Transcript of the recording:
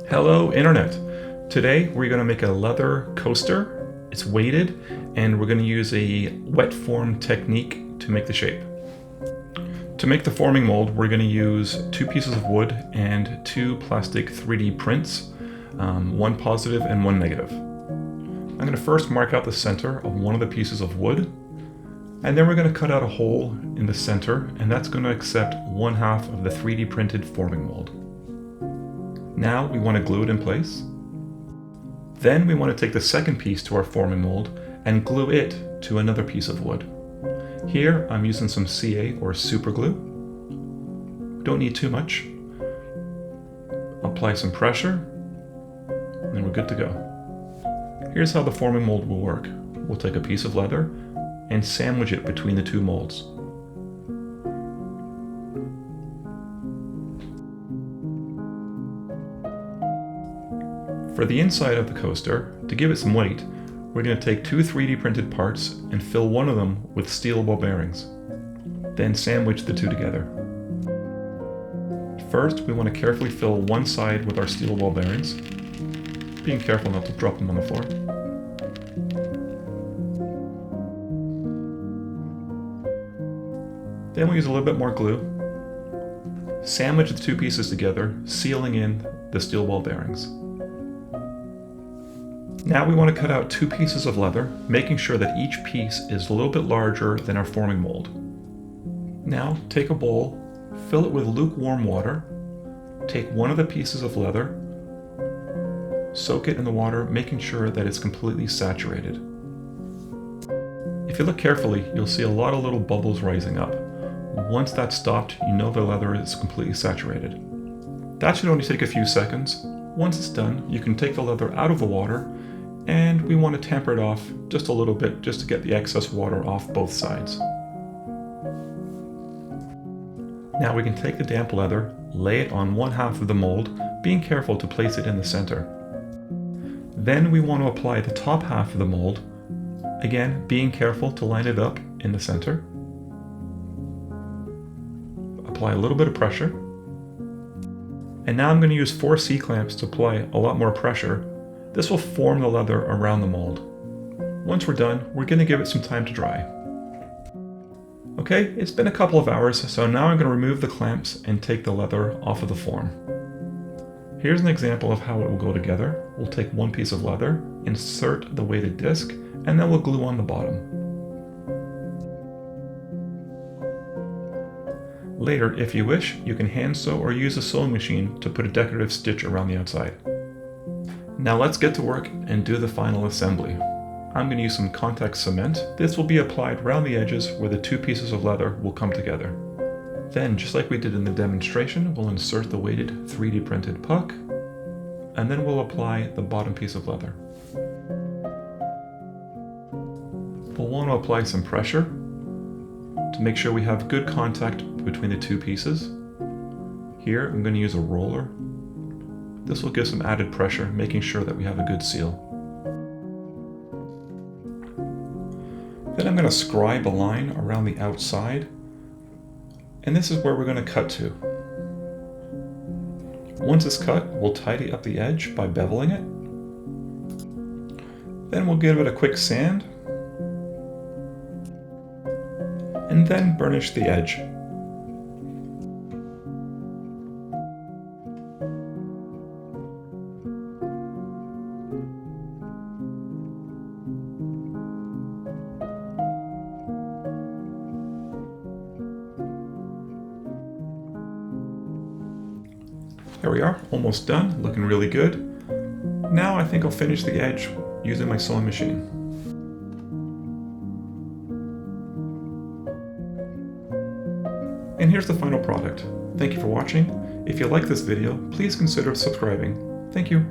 Hello Internet! Today we're going to make a leather coaster. It's weighted and we're going to use a wet form technique to make the shape. To make the forming mold we're going to use 2 pieces of wood and 2 plastic 3D prints, one positive and one negative. I'm going to first mark out the center of one of the pieces of wood, and then we're going to cut out a hole in the center, and that's going to accept 1/2 of the 3D printed forming mold. Now we want to glue it in place. Then we want to take the second piece to our forming mold and glue it to another piece of wood. Here I'm using some CA or super glue. Don't need too much. Apply some pressure and then we're good to go. Here's how the forming mold will work. We'll take a piece of leather and sandwich it between the 2 molds. For the inside of the coaster, to give it some weight, we're going to take 2 3D printed parts and fill one of them with steel ball bearings. Then sandwich the 2 together. First, we want to carefully fill one side with our steel ball bearings, being careful not to drop them on the floor. Then we use a little bit more glue. Sandwich the 2 pieces together, sealing in the steel ball bearings. Now we want to cut out 2 pieces of leather, making sure that each piece is a little bit larger than our forming mold. Now take a bowl, fill it with lukewarm water, take one of the pieces of leather, soak it in the water, making sure that it's completely saturated. If you look carefully, you'll see a lot of little bubbles rising up. Once that's stopped, you know the leather is completely saturated. That should only take a few seconds. Once it's done, you can take the leather out of the water, and we want to tamper it off just a little bit just to get the excess water off both sides. Now we can take the damp leather, lay it on 1/2 of the mold, being careful to place it in the center. Then we want to apply the top half of the mold, again being careful to line it up in the center. Apply a little bit of pressure. And now I'm going to use 4 C-clamps to apply a lot more pressure. This will form the leather around the mold. Once we're done, we're going to give it some time to dry. Okay, it's been a couple of hours, so now I'm going to remove the clamps and take the leather off of the form. Here's an example of how it will go together. We'll take one piece of leather, insert the weighted disc, and then we'll glue on the bottom. Later, if you wish, you can hand sew or use a sewing machine to put a decorative stitch around the outside. Now let's get to work and do the final assembly. I'm going to use some contact cement. This will be applied around the edges where the 2 pieces of leather will come together. Then, just like we did in the demonstration, we'll insert the weighted 3D printed puck, and then we'll apply the bottom piece of leather. We'll want to apply some pressure to make sure we have good contact between the 2 pieces. Here I'm going to use a roller. This will give some added pressure, making sure that we have a good seal. Then I'm going to scribe a line around the outside, and this is where we're going to cut to. Once it's cut, we'll tidy up the edge by beveling it. Then we'll give it a quick sand, and then burnish the edge. There we are, almost done, looking really good. Now I think I'll finish the edge using my sewing machine. And here's the final product. Thank you for watching. If you like this video, please consider subscribing. Thank you.